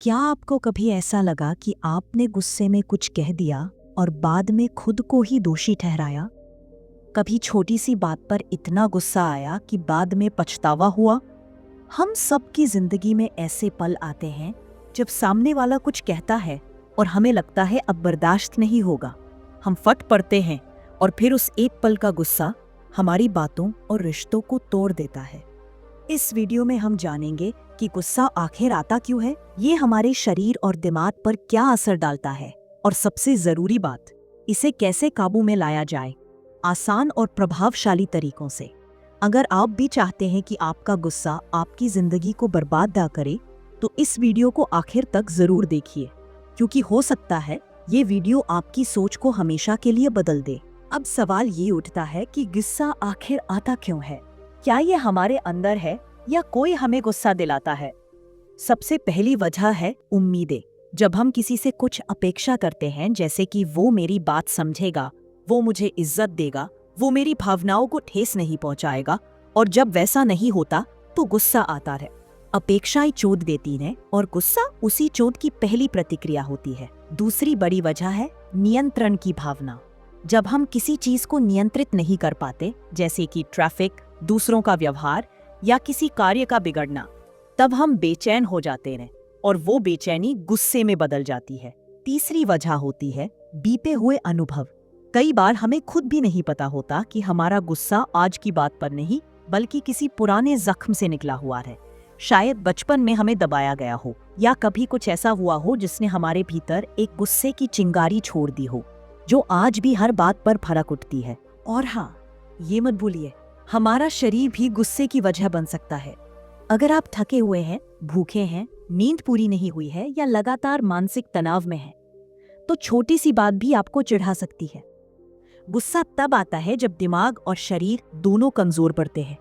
क्या आपको कभी ऐसा लगा कि आपने गुस्से में कुछ कह दिया और बाद में खुद को ही दोषी ठहराया? कभी छोटी सी बात पर इतना गुस्सा आया कि बाद में पछतावा हुआ? हम सबकी जिंदगी में ऐसे पल आते हैं जब सामने वाला कुछ कहता है और हमें लगता है अब बर्दाश्त नहीं होगा। हम फट पड़ते हैं और फिर उस एक पल का गुस्सा हमारी बातों और रिश्तों को तोड़ देता है। इस वीडियो में हम जानेंगे कि गुस्सा आखिर आता क्यों है, ये हमारे शरीर और दिमाग पर क्या असर डालता है और सबसे जरूरी बात, इसे कैसे काबू में लाया जाए आसान और प्रभावशाली तरीकों से। अगर आप भी चाहते हैं कि आपका गुस्सा आपकी जिंदगी को बर्बाद ना करे तो इस वीडियो को आखिर तक जरूर देखिए, क्योंकि हो सकता है ये वीडियो आपकी सोच को हमेशा के लिए बदल दे। अब सवाल ये उठता है कि गुस्सा आखिर आता क्यों है? क्या ये हमारे अंदर है या कोई हमें गुस्सा दिलाता है? सबसे पहली वजह है उम्मीदें। जब हम किसी से कुछ अपेक्षा करते हैं, जैसे कि वो मेरी बात समझेगा, वो मुझे इज्जत देगा, वो मेरी भावनाओं को ठेस नहीं पहुंचाएगा, और जब वैसा नहीं होता तो गुस्सा आता है। अपेक्षाएं चोट देती हैं और गुस्सा उसी चोट की पहली प्रतिक्रिया होती है। दूसरी बड़ी वजह है नियंत्रण की भावना। जब हम किसी चीज को नियंत्रित नहीं कर पाते, जैसे कि ट्रैफिक, दूसरों का व्यवहार या किसी कार्य का बिगड़ना, तब हम बेचैन हो जाते हैं और वो बेचैनी गुस्से में बदल जाती है। तीसरी वजह होती है बीते हुए अनुभव। कई बार हमें खुद भी नहीं पता होता कि हमारा गुस्सा आज की बात पर नहीं बल्कि किसी पुराने जख्म से निकला हुआ है। शायद बचपन में हमें दबाया गया हो या कभी कुछ ऐसा हुआ हो जिसने हमारे भीतर एक गुस्से की चिंगारी छोड़ दी हो, जो आज भी हर बात पर भड़क उठती है। और हाँ, ये मत भूलिए, हमारा शरीर भी गुस्से की वजह बन सकता है। अगर आप थके हुए हैं, भूखे हैं, नींद पूरी नहीं हुई है या लगातार मानसिक तनाव में हैं, तो छोटी सी बात भी आपको चिढ़ा सकती है। गुस्सा तब आता है जब दिमाग और शरीर दोनों कमजोर पड़ते हैं।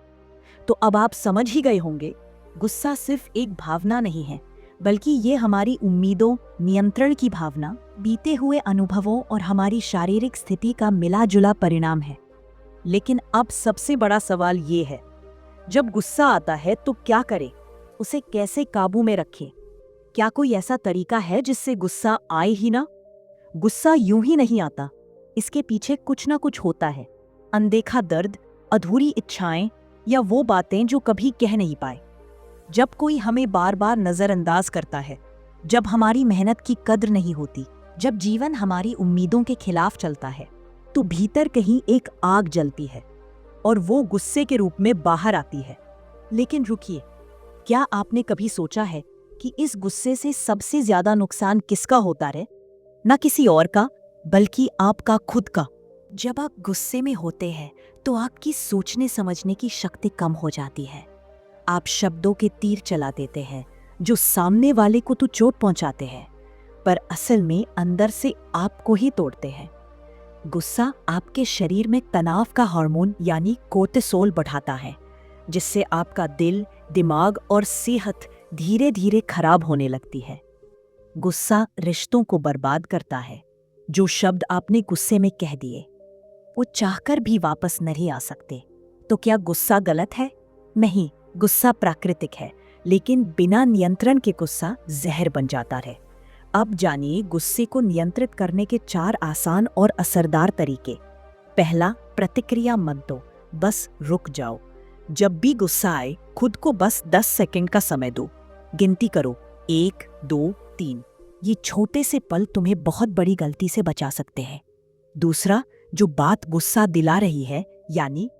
तो अब आप समझ ही गए होंगे, गुस्सा सिर्फ एक भावना नहीं है, बल्कि ये हमारी उम्मीदों, नियंत्रण की भावना, बीते हुए अनुभवों और हमारी शारीरिक स्थिति का मिला जुला परिणाम है। लेकिन अब सबसे बड़ा सवाल ये है, जब गुस्सा आता है तो क्या करें? उसे कैसे काबू में रखें? क्या कोई ऐसा तरीका है जिससे गुस्सा आए ही ना? गुस्सा यूं ही नहीं आता, इसके पीछे कुछ ना कुछ होता है। अनदेखा दर्द, अधूरी इच्छाएं या वो बातें जो कभी कह नहीं पाए। जब कोई हमें बार बार नजरअंदाज करता है, जब हमारी मेहनत की कद्र नहीं होती, जब जीवन हमारी उम्मीदों के खिलाफ चलता है, तो भीतर कहीं एक आग जलती है और वो गुस्से के रूप में बाहर आती है। लेकिन रुकिए, क्या आपने कभी सोचा है कि इस गुस्से से सबसे ज्यादा नुकसान किसका होता है? न किसी और का, बल्कि आपका खुद का। जब आप गुस्से में होते हैं तो आपकी सोचने समझने की शक्ति कम हो जाती है। आप शब्दों के तीर चला देते हैं जो सामने वाले को तो चोट पहुंचाते हैं, पर असल में अंदर से आपको ही तोड़ते हैं। गुस्सा आपके शरीर में तनाव का हार्मोन यानी कोर्टिसोल बढ़ाता है, जिससे आपका दिल, दिमाग और सेहत धीरे धीरे खराब होने लगती है। गुस्सा रिश्तों को बर्बाद करता है। जो शब्द आपने गुस्से में कह दिए, वो चाहकर भी वापस नहीं आ सकते। तो क्या गुस्सा गलत है? नहीं, गुस्सा प्राकृतिक है, लेकिन बिना नियंत्रण के गुस्सा जहर बन जाता है। अब जानिए गुस्से को नियंत्रित करने के 4 आसान और असरदार तरीके। पहला, प्रतिक्रिया मत दो, बस रुक जाओ। जब भी गुस्सा आए, खुद को बस 10 सेकंड का समय दो। गिनती करो, 1, 2, 3। ये छोटे से पल तुम्हें बहुत बड़ी गलती से बचा सकते हैं। दूसरा, जो बात गुस्सा दिला रही है, यानी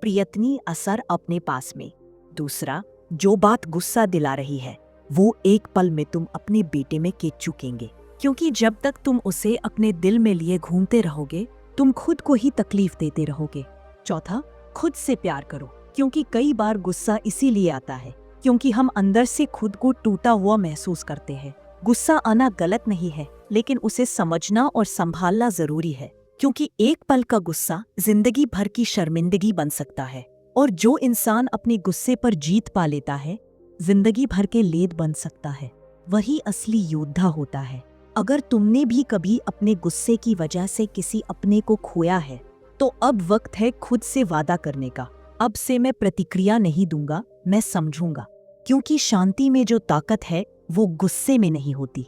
प्रयत्नी असर अपने पास में। दूसरा, जो बात गुस्सा दिला रही है, वो एक पल में तुम अपने बेटे में केच चुकेंगे, क्योंकि जब तक तुम उसे अपने दिल में लिए घूमते रहोगे, तुम खुद को ही तकलीफ देते रहोगे। चौथा, खुद से प्यार करो, क्योंकि कई बार गुस्सा इसीलिए आता है क्योंकि हम अंदर से खुद को टूटा हुआ महसूस करते हैं। गुस्सा आना गलत नहीं है, लेकिन उसे समझना और संभालना जरूरी है, क्योंकि एक पल का गुस्सा जिंदगी भर की शर्मिंदगी बन सकता है। और जो इंसान अपने गुस्से पर जीत पा लेता है, जिंदगी भर के लेद बन सकता है। वही असली योद्धा होता है। अगर तुमने भी कभी अपने गुस्से की वजह से किसी अपने को खोया है, तो अब वक्त है खुद से वादा करने का। अब से मैं प्रतिक्रिया नहीं दूंगा, मैं समझूंगा, क्योंकि शांति में जो ताकत है वो गुस्से में नहीं होती,